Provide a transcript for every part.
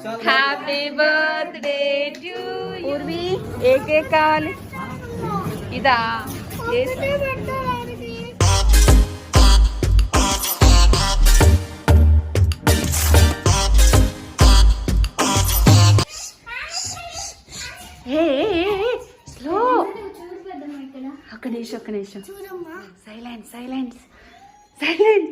Happy birthday to Purvi A cake కావాలి ఇదా slow ఒక్క నిమిషం సైలెంట్ సైలెంట్ సైలెంట్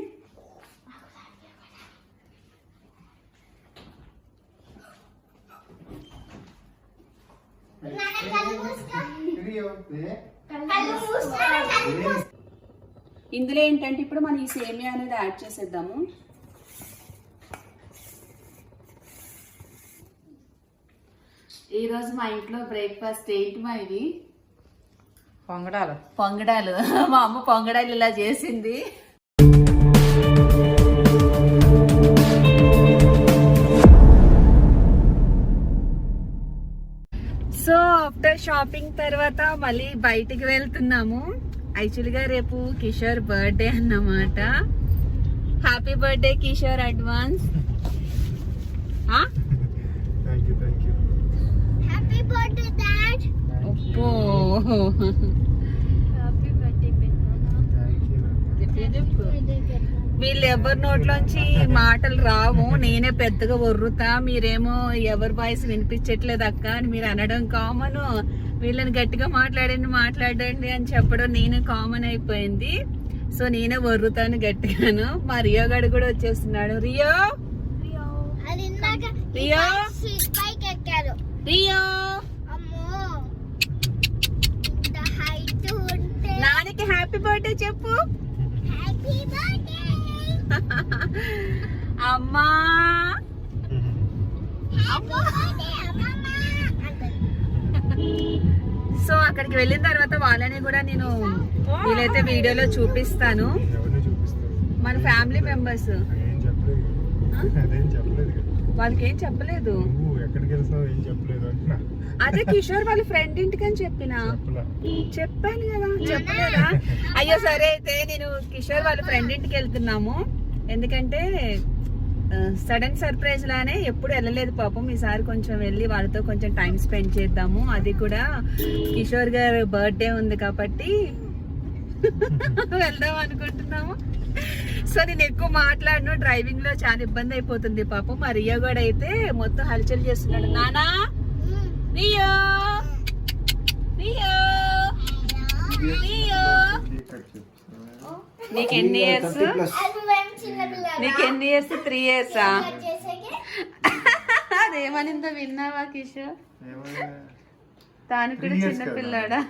ఇందులో ఏంటంటే ఇప్పుడు మనం ఈ సేమియా అనేది యాడ్ చేసేద్దాము. ఈరోజు మా ఇంట్లో బ్రేక్ఫాస్ట్ ఏంటి మా ఇది పొంగడాలు మా అమ్మ పొంగడాలు ఇలా చేసింది. సో ఆఫ్టర్ షాపింగ్ తర్వాత మళ్ళీ బయటికి వెళ్తున్నాము. యాక్చువల్గా రేపు కిషోర్ బర్త్డే అన్నమాట. Happy birthday Kishore advance. వీళ్ళు ఎవరి నోట్లోంచి మాటలు రావు, నేనే పెద్దగా ఒర్రుతా, మీరేమో ఎవరి వాయిస్ వినిపించట్లేదు అక్క అని మీరు అనడం కామన్. వీళ్ళని గట్టిగా మాట్లాడండి అని చెప్పడం నేను కామన్ అయిపోయింది. సో నేనే ఒర్రుతాను గట్టిగాను. మా రియో గడు కూడా వచ్చేస్తున్నాడు. రియో రియో రియో నాన్నకి హ్యాపీ బర్త్డే చెప్పు. అమ్మా సో అక్కడికి వెళ్ళిన తర్వాత వాళ్ళని కూడా నేను వీలైతే వీడియోలో చూపిస్తాను. మన ఫ్యామిలీ మెంబర్స్ వాళ్ళకి ఏం చెప్పలేదు. అదే కిషోర్ వాళ్ళ ఫ్రెండ్ ఇంటికి అని చెప్పాను కదా, చెప్పలేదా? అయ్యో సరే, అయితే నేను కిషోర్ వాళ్ళ ఫ్రెండ్ ఇంటికి వెళ్తున్నాము. ఎందుకంటే సడన్ సర్ప్రైజ్ లానే ఎప్పుడు వెళ్ళలేదు పాపం. ఈసారి కొంచెం వెళ్ళి వాళ్ళతో కొంచెం టైం స్పెండ్ చేద్దాము. అది కూడా కిషోర్ గారు బర్త్డే ఉంది కాబట్టి వెళ్దాం అనుకుంటున్నాము. సో నేను ఎక్కువ మాట్లాడను, డ్రైవింగ్ లో చాలా ఇబ్బంది అయిపోతుంది పాపం. మా రియో కూడా అయితే మొత్తం హల్చల్ చేస్తున్నాడు. నానా రియో రియో రియో నీకెన్ని ఇయర్స్? 3 years. అదేమనిందో విన్నావా కిషోర్? తాను కూడా చిన్న పిల్లాడా?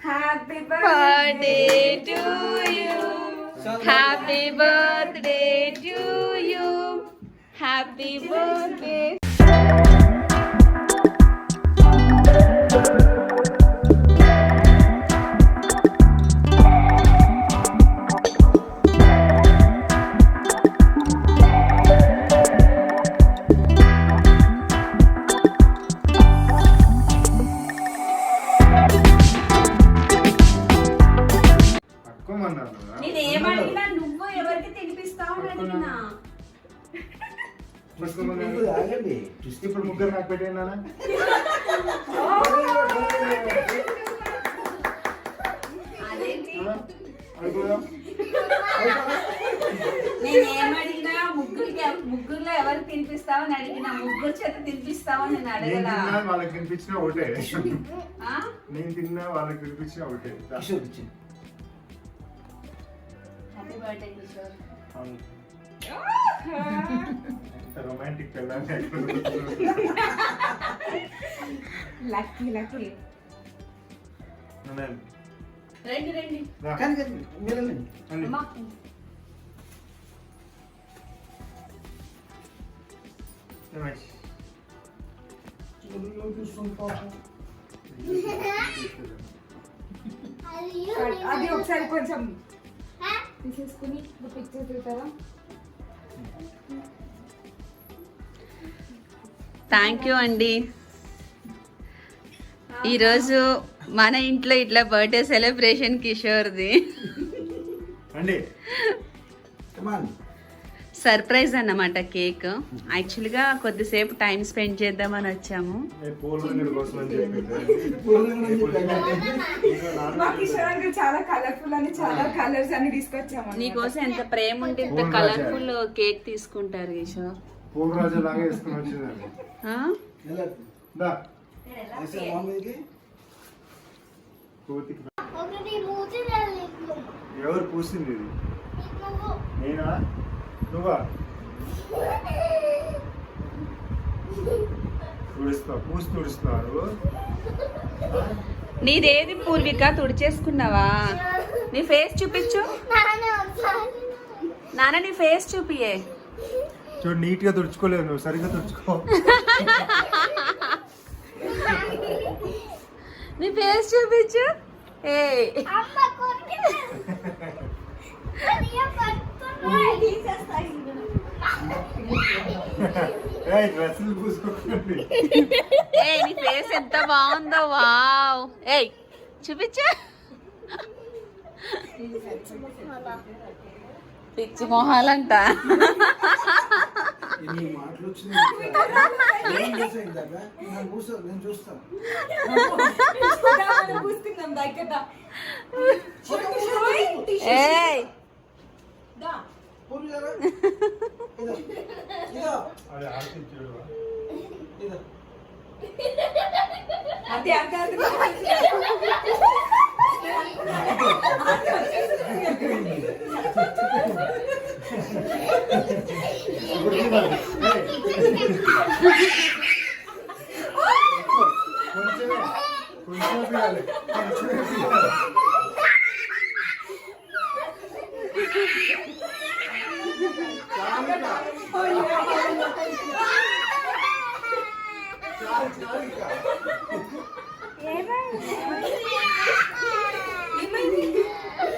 Happy birthday to you, happy birthday to you, happy birthday. నేనేమడిగినా నువ్వు ఎవరికి తినిపిస్తావు అడిగినా. ఇప్పుడు ముగ్గురు నాకు పెట్టేనా? నేనేమడిగినా ముగ్గురులో ఎవరికి తినిపిస్తావు అని అడిగినా. ముగ్గురు చేత తినిపిస్తావు అని నేను అడగలా. వాళ్ళకి తినిపించిన ఒకటే, నేను తిన్నా వాళ్ళకి తినిపించిన ఒకటే. Happy birthday Kishore. Romantic lucky lucky. రండి రండి. అది ఒకసారి కొంచెం తీసేసుకుని పిక్చర్ తీస్తారా? థ్యాంక్ యూ అండి. ఈరోజు మన ఇంట్లో ఇట్లా బర్త్డే సెలబ్రేషన్ కిషోర్ది. అండి సర్ప్రైజ్ అన్నమాట కేక్. యాక్చువల్గా కొద్దిసేపు టైం స్పెండ్ చేద్దామని వచ్చాము. పూల రంగుల కోసం అని చెప్పి మా కిషోర్ అంకుల్ చాలా కలర్ఫుల్ అని చాలా కలర్స్ అన్ని తీసుకొచ్చాము. నీకోసం ఎంత ప్రేమ ఉంటే ఇంత కలర్ఫుల్ కేక్ తీసుకుంటారు కిషోర్. పూల రాజు లాగా వేసుకుని వచ్చిందండి. ఆ? దా. కోతికి ఎవరు పూసింది ఇది? నేనా నువ్వా? తుడుస్తున్నారు. నీదేది పూర్విక, తుడిచేసుకున్నావా? నీ ఫేస్ చూపించు నాన్న, నీ ఫేస్ చూపియే. చూడు నీట్ గా తుడుచుకోలేదు నువ్వు, సరిగ్గా తుడుచుకో. నీ ఫేస్ చూపించు. ఏ డ్రెస్సులు పూసుకోండి. ఏయ్ నీ ఫేస్ ఎంత బాగుందో. వావ్. ఏయ్ చూపించు. పిచ్చి మొహాలంట. ఏయ్ అది ఆర్తించాడు. అదే అదే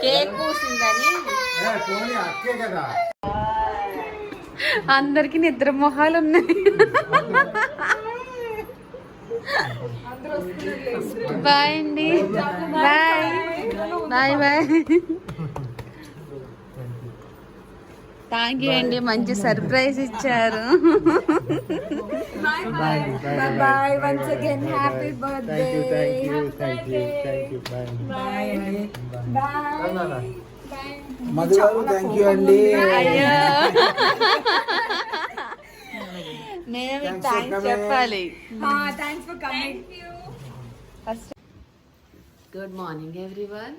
కేక్ పూసిందని అక్కే కదా. అందరికి నిద్ర మొహాలు ఉన్నాయి. బాయ్ అండి. Bye bye bye. Thank you అండి, మంచి సర్ప్రైజ్ ఇచ్చారు. Bye once again happy birthday. Bye Madhu గారు థ్యాంక్ యూ అండి. అయ్యో నేను థ్యాంక్స్ చెప్పాలి. Thanks for coming. First good morning everyone.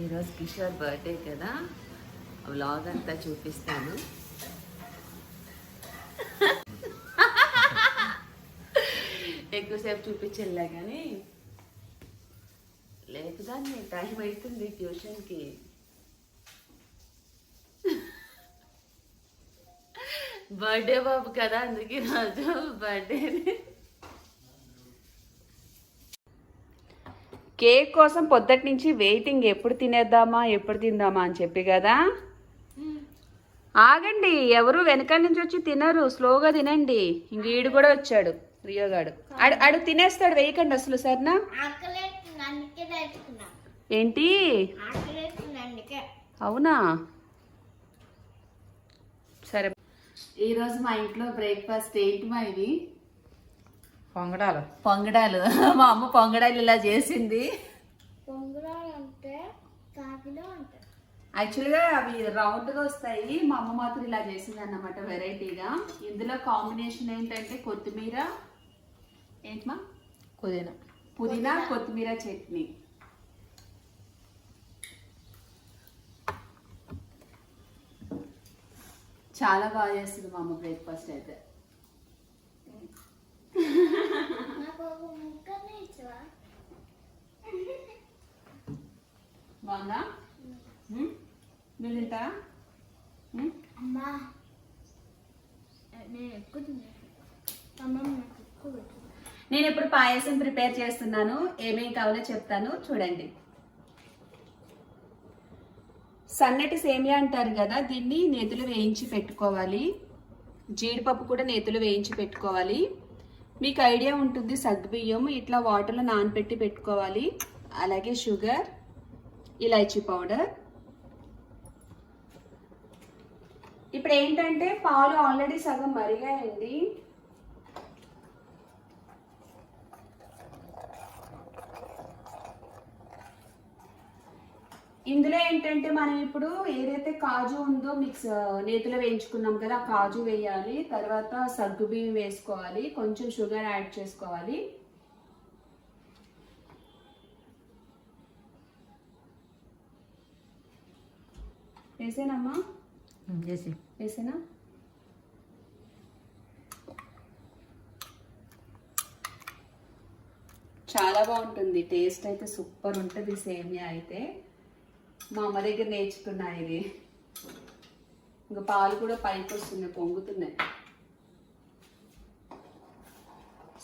ఈరోజు కిషోర్ బర్త్డే కదా, వ్లాగ్ అంతా చూపిస్తాను. ఎక్కువసేపు చూపించలే కానీ లేకుదాన్ని టైం అవుతుంది ట్యూషన్కి. బర్త్డే బాబు కదా, అందుకే రోజు బర్త్డేని. కేక్ కోసం పొద్దుటి నుంచి వెయిటింగ్, ఎప్పుడు తిందామా అని చెప్పి కదా. ఆగండి, ఎవరు వెనకాల నుంచి వచ్చి తినరు, స్లోగా తినండి. ఇంక ఈడు కూడా వచ్చాడు, రియోగాడు. ఆడు తినేస్తాడు, వేయకండి అసలు. సరేనా? ఏంటి? అవునా? సరే. ఈరోజు మా ఇంట్లో బ్రేక్ఫాస్ట్ ఏంటి మా ఇది? పొంగడాలు. మా అమ్మ పొంగడాలు ఇలా చేసింది. యాక్చువల్గా అవి రౌండ్గా వస్తాయి, మా అమ్మ మాత్రం ఇలా చేసింది అన్నమాట వెరైటీగా. ఇందులో కాంబినేషన్ ఏంటంటే కొత్తిమీర, ఏంటమ్మా, పుదీనా కొత్తిమీర చట్నీ. చాలా బాగా చేస్తుంది మా అమ్మ బ్రేక్ఫాస్ట్ అయితే. బాగుందా? నువ్వు తింటా? నేను ఇప్పుడు పాయసం ప్రిపేర్ చేస్తున్నాను. ఏమేమి కావాలో చెప్తాను, చూడండి. సన్నటి సేమియా అంటారు కదా, దీన్ని నేతిలో వేయించి పెట్టుకోవాలి. జీడిపప్పు కూడా నేతిలో వేయించి పెట్టుకోవాలి. మీకు ఐడియా ఉంటుంది, సగ్గుబియ్యం ఇట్లా వాటర్లో నానబెట్టి పెట్టుకోవాలి. అలాగే షుగర్, ఇలాచీ పౌడర్. ఇప్పుడు ఏంటంటే పాలు ఆల్రెడీ సగం మరిగాయండి. ఇందులో ఏంటంటే మనం ఇప్పుడు ఏదైతే కాజు ఉందో నేతిలో వేయించుకున్నాం కదా, ఆ కాజు వేయాలి. తర్వాత సగ్గుబియ్యం వేసుకోవాలి, కొంచెం షుగర్ యాడ్ చేసుకోవాలి. వేసేనమ్మా, వేసేనా? చాలా బాగుంటుంది, టేస్ట్ అయితే సూపర్ ఉంటుంది సేమియా అయితే. మా అమ్మ దగ్గర నేర్చుకున్నా ఇది. ఇంకా పాలు కూడా పైకి వస్తున్నాయి, పొంగుతున్నాయి.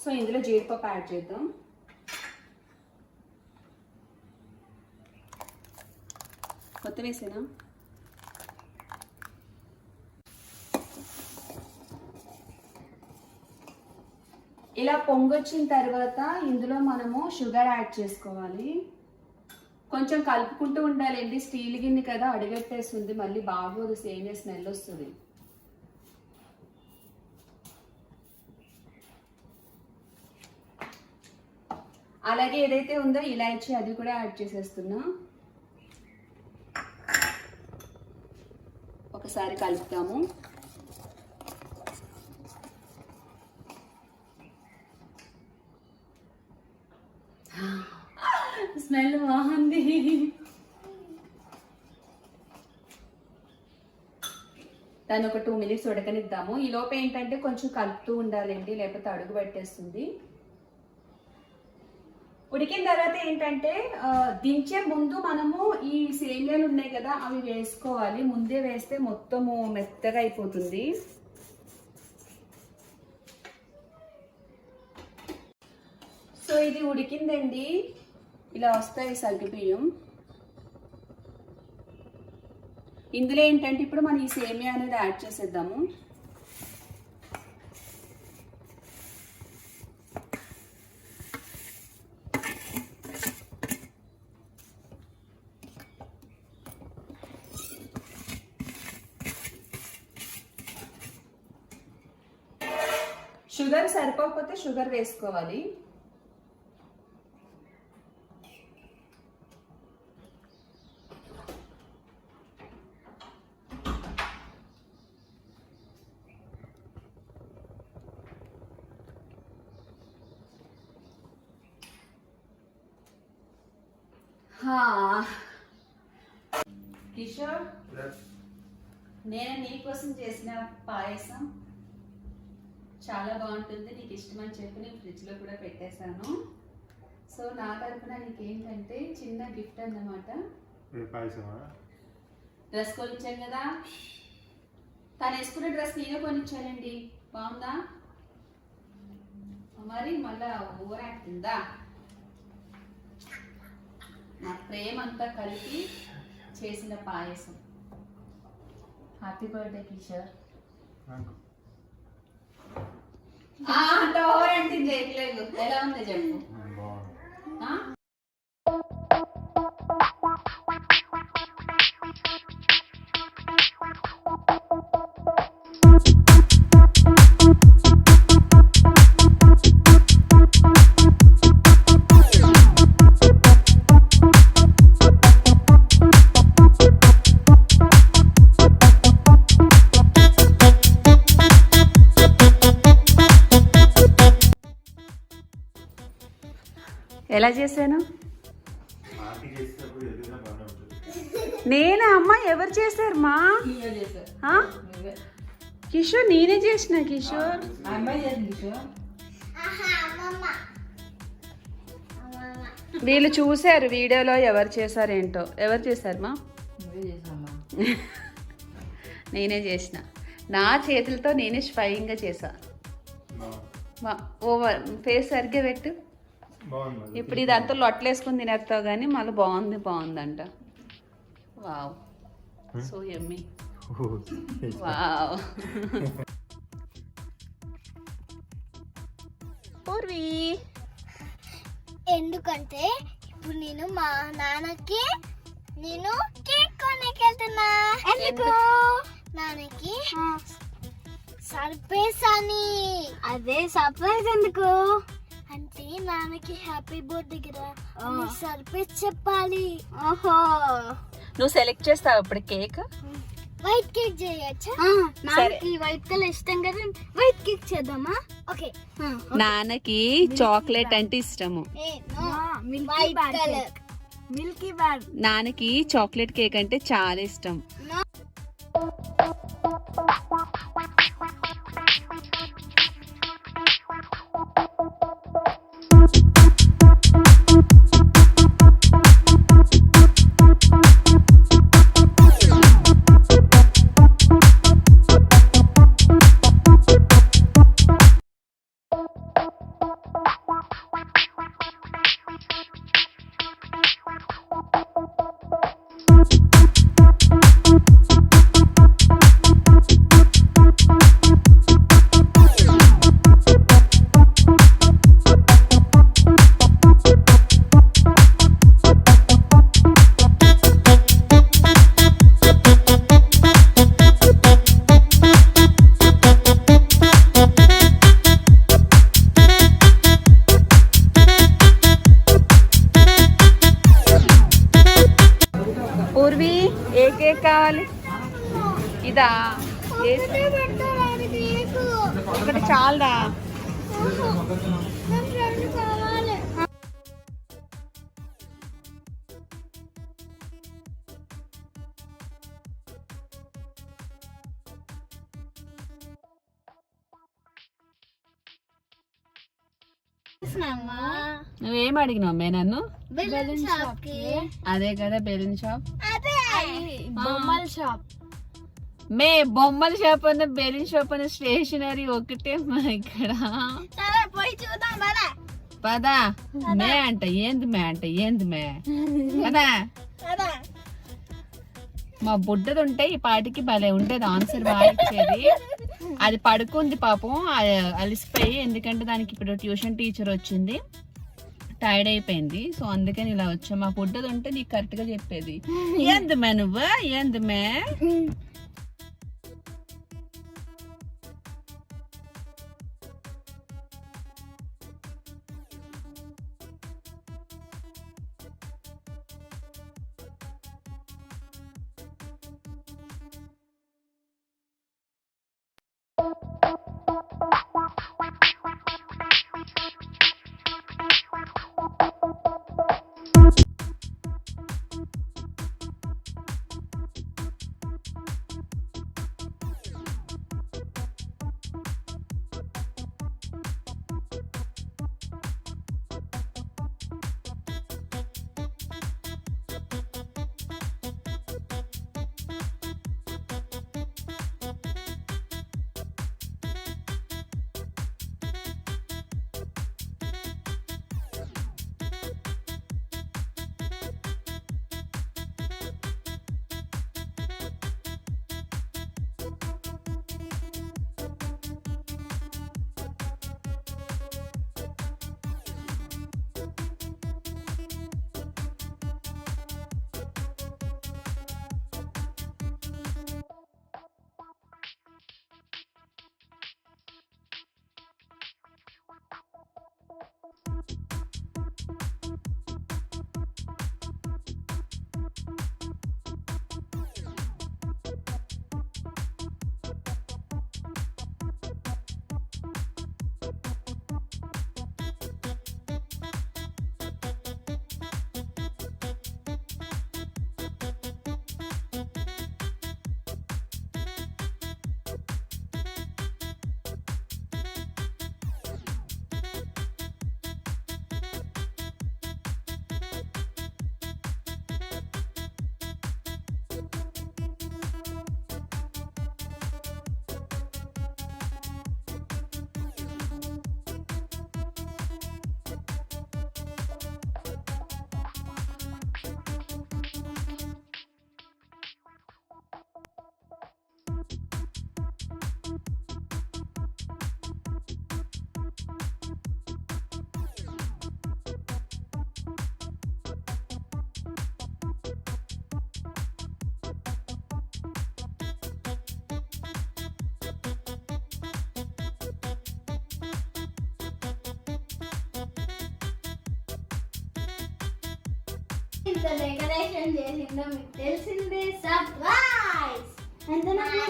సో ఇందులో జీడిపప్పు యాడ్ చేద్దాం. కొత్త వేసేనా? ఇలా పొంగొచ్చిన తర్వాత ఇందులో మనము షుగర్ యాడ్ చేసుకోవాలి. కొంచెం కలుపుకుంటూ ఉండాలండి, స్టీల్ గిన్నె కదా అడుగట్టేస్తుంది, మళ్ళీ బాగోదు, సేమియా స్మెల్ వస్తుంది. అలాగే ఏదైతే ఉందో ఇలాచీ అది కూడా యాడ్ చేసేస్తున్నా. ఒకసారి కలుపుతాము. స్మెల్ బాగుంది. దాన్ని ఒక 2 minutes ఉడకనిద్దాము. ఈ లోపు ఏంటంటే కొంచెం కలుపుతూ ఉండాలండి, లేకపోతే అడుగు పెట్టేస్తుంది. ఉడికిన తర్వాత ఏంటంటే దించే ముందు మనము ఈ సేమియాలు ఉన్నాయి కదా అవి వేసుకోవాలి. ముందే వేస్తే మొత్తము మెత్తగా అయిపోతుంది. సో ఇది ఉడికిందండి, ఇలా వస్తాయి సగ్గుబియ్యం. ఇందులో ఏంటంటే ఇప్పుడు మనం ఈ సేమియా అనేది యాడ్ చేసేద్దాము. షుగర్ సరిపోకపోతే షుగర్ వేసుకోవాలి. కిషోర్, నేను నీకోసం చేసిన పాయసం చాలా బాగుంటుంది, నీకు ఇష్టమని చెప్పి నేను ఫ్రిడ్జ్లో కూడా పెట్టేశాను. సో నా తరఫున నీకేంటంటే చిన్న గిఫ్ట్ అన్నమాట. డ్రెస్ కొనిచ్చాను కదా, తను వేసుకునే డ్రెస్ నేనే కొనిచ్చానండి. బాగుందా? మరి మళ్ళా ఓవర్ యాక్టిందా? నా ప్రేమ అంతా కలిపి చేసిన పాయసం. Happy birthday Kishore. అంత ఓవర్ యాక్టింగ్ చేయట్లేదు. ఎలా ఉంది చెప్పు. ఎలా చేశాను? నేనా అమ్మా? ఎవరు చేశారు మా? కిషోర్, నేనే చేసిన. కిషోర్ వీళ్ళు చూశారు వీడియోలో, ఎవరు చేశారేంటో. ఎవరు చేశారు మా? నేనే చేసిన, నా చేతులతో నేనే స్వయంగా చేసా. ఓవర్ ఫేస్ సరిగ్గా పెట్టు. ఇప్పుడు ఇదంతా లొట్టలేసుకుని తినేస్తావు కానీ మళ్ళీ బాగుందంట. Wow, so yummy. Wow. Purvi, ఎందుకంటే ఇప్పుడు నేను మా నాన్నకి నేను కేక్ కొనేకి వెళ్తున్నా. ఎందుకు? నాన్నకి సర్ప్రైజ్ అని. అదే సర్ప్రైజ్ ఎందుకు అంటే నాన్నకి హ్యాపీ బర్త్డే కదా, సర్ప్రైజ్ చెప్పాలి. ఓహో, నువ్వు సెలెక్ట్ చేస్తావు ఇప్పుడు కేక్. వైట్ కేక్ చేయొచ్చా? నాన్నకి వైట్ కలర్ ఇష్టం కదా, వైట్ కేక్ చేద్దామా? ఓకే. నాన్నకి చాక్లెట్ అంటే ఇష్టము. White colour Milky bar. నాన్నకి చాక్లెట్ కేక్ అంటే చాలా ఇష్టం. పూర్వి ఏ కేక్ కావాలి? ఇదా? ఒకటి చాలదా? నువ్వేం అడిగినావు మే నన్ను? బెలూన్ షాప్ కి. అదే కదా బెలూన్ షాప్. అదే బొమ్మల షాప్. మే బొమ్మల షాప్ అన్న బెలూన్ షాప్ అన్న స్టేషనరీ ఒకటే మా ఇక్కడ. సరే పోయి చూద్దాం కదా. పదా. మే అంట ఏంది మే కదా. మా బుడ్డది ఉంటే ఈ పాటికి భలే ఉండేది, ఆన్సర్ బాగా ఇచ్చేది. అది పడుకుంది పాపం, అలిసిపోయి. ఎందుకంటే దానికి ఇప్పుడు ట్యూషన్ టీచర్ వచ్చింది, టైర్డ్ అయిపోయింది. సో అందుకని ఇలా వచ్చా. మా బుడ్డది ఉంటే నీకు కరెక్ట్ గా చెప్పేది. ఏంది మే నువ్వు, ఏంది మే. ఇంత డెకరేషన్ చేసిందో మీకు తెలిసిందే సర్ప్రైజ్ అంటే నాకు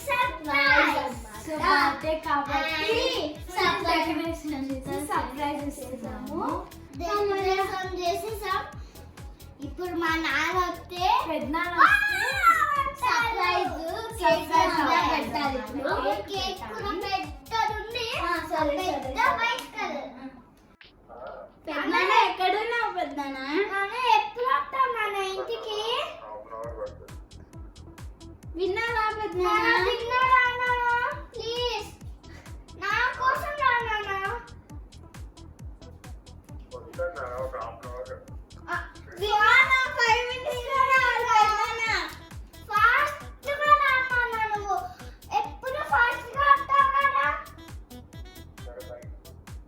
సర్ప్రైజ్ సో బర్త్డే కాబట్టి సర్ప్రైజ్ చేసాము డెకరేషన్ చేసేసాం ఇప్పుడు మా నాన్న వస్తే పెద్దనాన్న సర్ప్రైజ్ పెట్టాలి ఇప్పుడు కేక్ కూడా పెద్దదుంది పెద్ద వైట్ కలర్ పెద్దనాన్న ఎక్కడున్నావు పెద్దనాన్న ఎప్పుడు వస్తాం నాన్న ఇంటికి విన్నారా పెద్దనాన్న విన్నారా నాన్న ప్లీజ్ నా కోసం రా నాన్న ఒక హాఫ్ అన్ అవర్ విన్నారా 5 మినిట్స్ లో రావాలన్నా ఫాస్ట్ గా రా నాన్న నువ్వు ఎప్పుడు ఫాస్ట్ గా వస్తావు కదా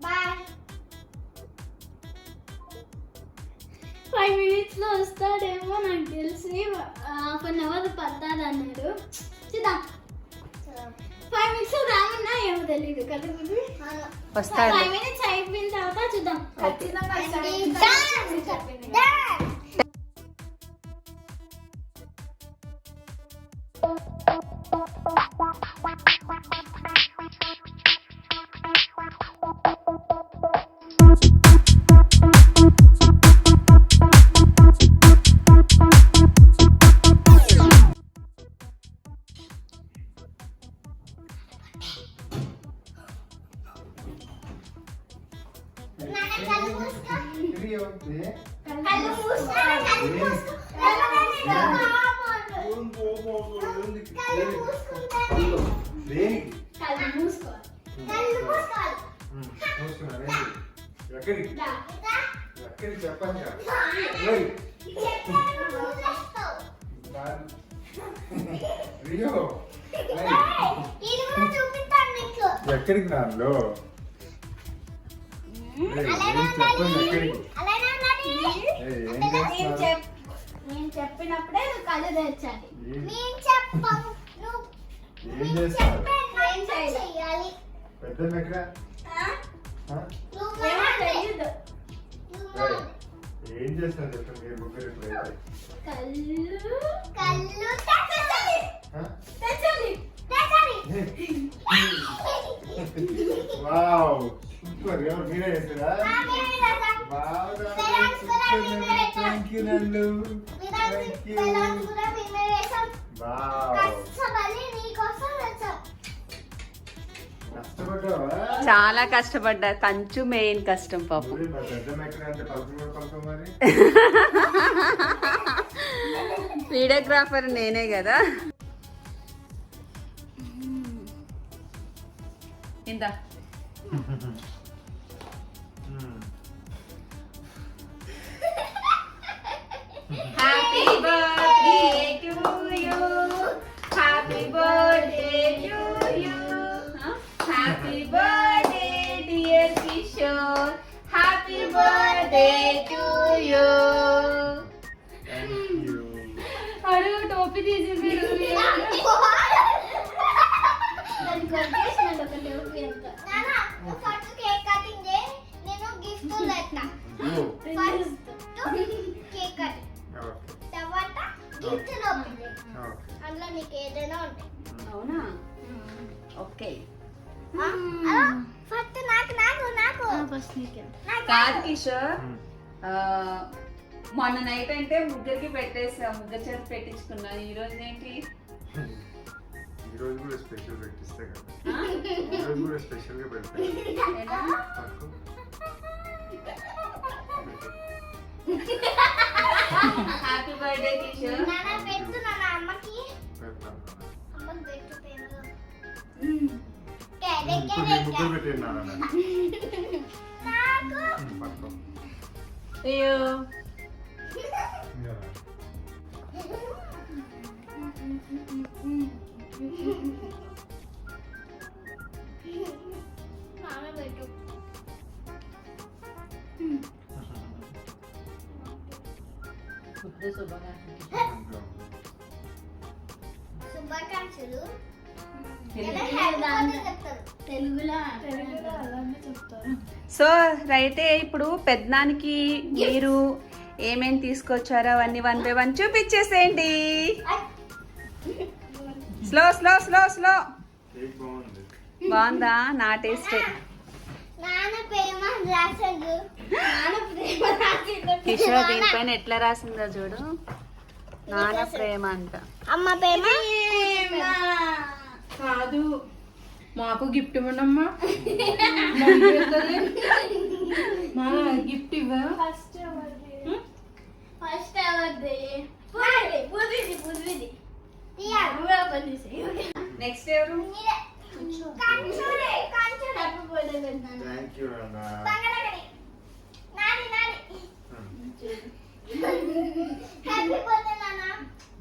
బాయ్ 5 మినిట్స్ లో వస్తాడేమో నాకు తెలిసి హాఫ్ అన్ అవర్ పడతాడు అన్నాడు చూద్దాం 5 మినిట్స్ రామన్నా ఏమో తెలియదు కదా వస్తాడు 5 మినిట్స్ అయిపోయిన తర్వాత చూద్దాం ఖచ్చితంగా కళ్ళు మూసుకో ఎక్కడికి చెప్పాను రియో ఎక్కడికి నాలో చెప్పండి ఎక్కడికి నేను చెప్పినప్పుడే నువ్వు కళ్ళు తెచ్చాలి ఏం చేస్తారు చేయాలి పెద్ద దగ్గర ఏం చేస్తారు చెప్పండి మీరు ముగ్గురు ఇప్పుడైతే కళ్ళు వావ్ సూపర్ ఎవరు మీరే చేస్తారా థ్యాంక్ యూ నందు థ్యాంక్ యూ వావ్ కష్టపడ్డావా చాలా కష్టపడ్డా కంచు మెయిన్ కష్టం పాపం పెద్ద ఎక్కడ అంటే పలుకు మరి వీడియోగ్రాఫర్ నేనే కదా ఇందా happy birthday to you happy birthday to you happy birthday dear Kishore happy birthday to you అడుగు టోపీ తీసేసి అందులో నీకు ఏదైనా ఉంటాయి అవునా ఓకే ఫస్ట్ నాకు నాకు నాకు ఫస్ట్ కాదు కిషోర్ మొన్న నైట్ అంటే ముగ్గురికి పెట్టేసా ముగ్గురు చేత పెట్టించుకున్నా ఈ రోజు ఏంటి ఈ రోజు కూడా స్పెషల్ పెట్టిస్తే కదా ఈ రోజు కూడా స్పెషల్ గా పెడతాయి హ్యాపీ బర్త్డే కిషోర్ నాన్న పెట్టు నాన్న అమ్మకి అమ్మకి పెట్టు పేరు ముగ్గురు పెట్టినా నాకు పట్టుకో అయ్యో నాన్న పెట్టు శుభాకాంక్షలు తెలుగులో సో అయితే ఇప్పుడు పెద్దనానికి మీరు ఏమేమి తీసుకొచ్చారో అవన్నీ 1 by 1 చూపించేసేయండి. Slow slow slow slow. Cake బాగుంది. బాగుందా? నా టేస్టే. నాన్న ప్రేమ రాసిండు. నాన్న ప్రేమ రాసిండు. కిషోర్ దీనిపైన ఎట్లా రాసిందో చూడు. నాన్న ప్రేమ అంట. అమ్మ ప్రేమ కాదు, మాకు గిఫ్ట్ ఇవ్వండమ్మా. గిఫ్ట్ ఇవ్వ. ఫస్ట్ ఎవరిది? పూర్విది. నెక్స్ట్ ఎవరు? థ్యాంక్ యూ నాన్న.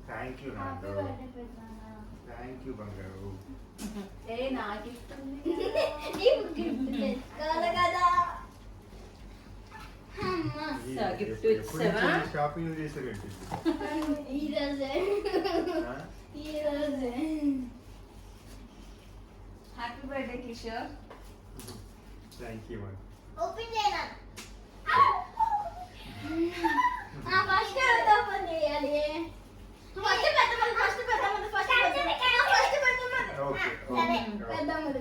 థ్యాంక్ యూ నాన్న. థ్యాంక్ యూ బంగారు. నా గిఫ్ట్ గిఫ్ట్ ఇచ్చావా? షాపింగ్ చేసారేంటి? Happy birthday Kishore. Thank you ma'am. Open చేయనా? ఫస్ట్ ఓపెన్ చేయాలి. ఓకే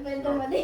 పెద్దమ్మది.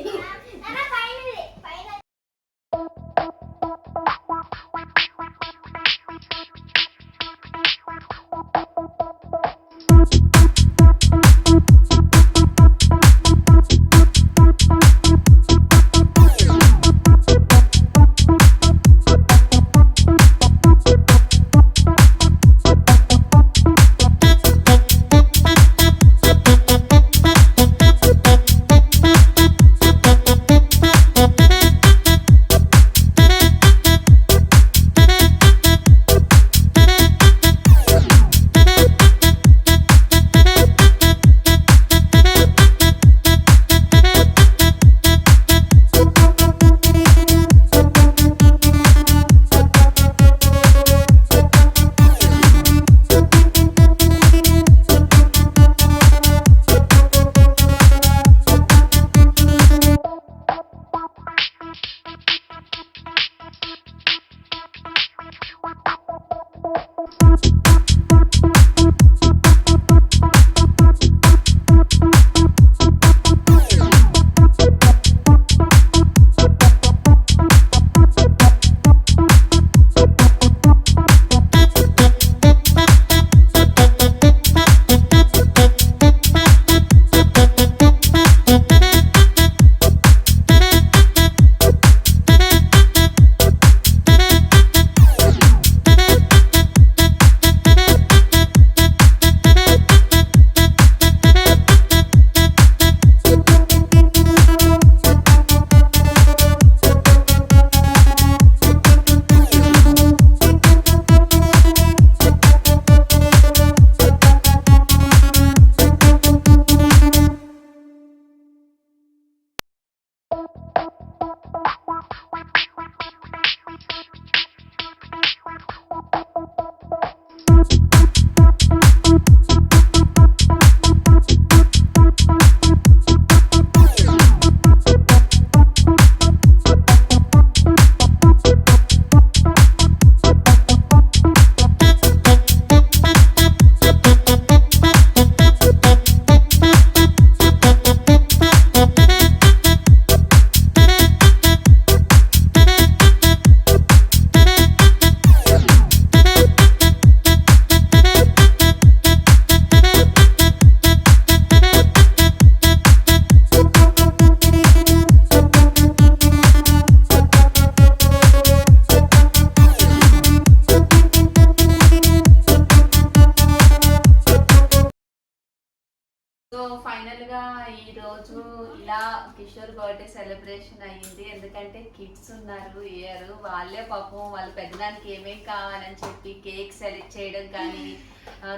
సో ఫైనల్ గా ఈ రోజు ఇలా కిషోర్ బర్త్డే సెలబ్రేషన్ అయ్యింది. ఎందుకంటే కిడ్స్ ఉన్నారు, ఇయర్ వాళ్ళే పాపం వాళ్ళ పెద్దదానికి ఏమేం కావాలని చెప్పి కేక్ సెలెక్ట్ చేయడం కానీ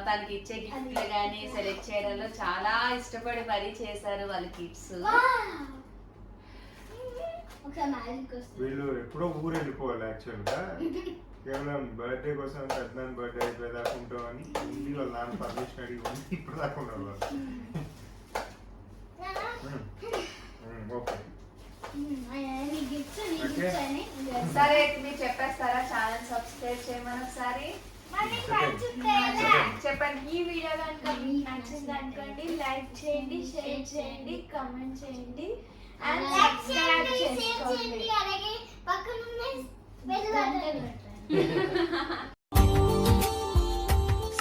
తనకి ఇచ్చే గిఫ్ట్లు కానీ సెలెక్ట్ చేయడంలో చాలా ఇష్టపడి మరీ చేశారు వాళ్ళ కిడ్స్. వీళ్ళు ఎప్పుడో ఊరు వెళ్ళిపోవాలి యాక్చువల్గా, కేవలం బర్త్డే కోసం పెద్దనాన్న బర్త్డే అయిపోయేదాకా ఉంటామని ఇంటి వాళ్ళ నాన్న పర్మిషన్ అడిగి ఉంది. ఇప్పుడు దాకా ఉన్నారు వాళ్ళు. ఓకే కూర్చొని సరే మీరు చెప్పేస్తారా ఛానల్ సబ్స్క్రైబ్ చేయమని ఒకసారి చెప్పండి. ఈ వీడియో కనుక మీకు నచ్చింది అనుకోండి, లైక్ చేయండి, షేర్ చేయండి, కామెంట్ చేయండి అండ్ సబ్స్క్రైబ్ చేసుకోండి. అలాగే పక్కన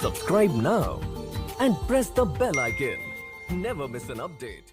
Subscribe now and press the bell icon. Never miss an update.